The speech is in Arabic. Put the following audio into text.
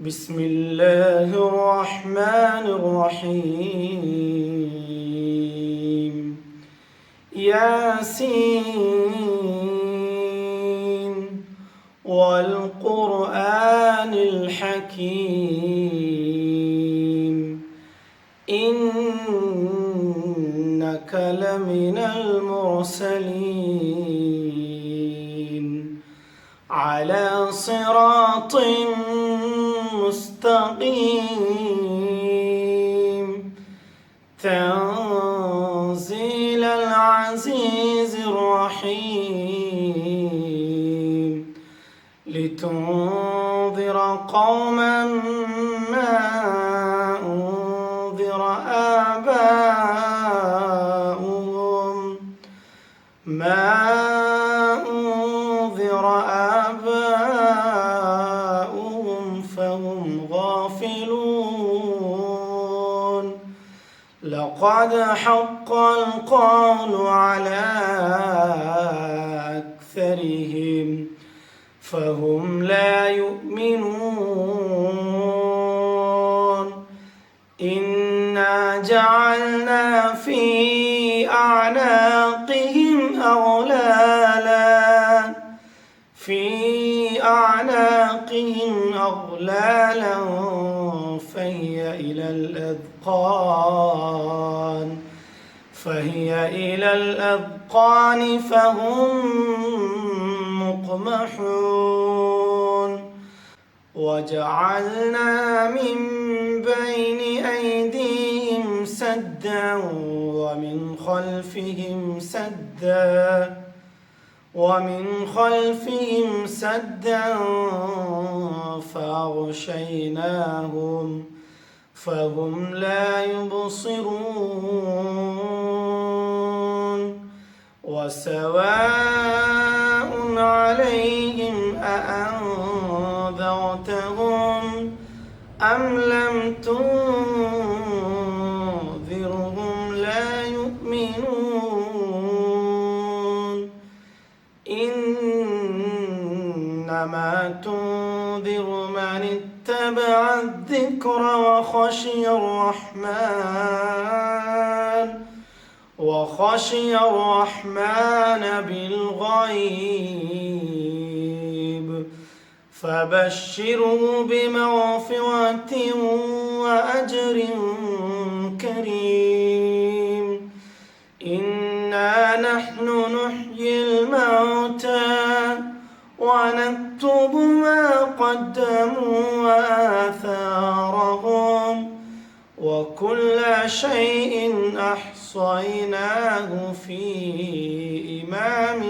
بسم الله الرحمن الرحيم ياسين والقرآن الحكيم إنك لمن المرسلين على صراط مستقيم تنزيل العزيز الرحيم لتنذر قوما ما أنذر آباؤهم فهم غافلون لقد حق القول على أكثرهم فهم لا يؤمنون إنا جعلنا في أعناقهم أغلالا فهي إلى الأذقان فهم مقمحون وجعلنا من بين أيديهم سدا ومن خلفهم سدا فأغشيناهم فهم لا يبصرون وسواء عليهم أأنذرتهم أم لم تنذرهم لا يؤمنون إنما تنذر من اتبع الذكر وخشي الرحمن بالغيب فبشره بمغفرة وأجر كريم إنا نحن نحيي الموتى ونكتب ما قدموا وآثارهم وكل شيء أحصيناه في إمام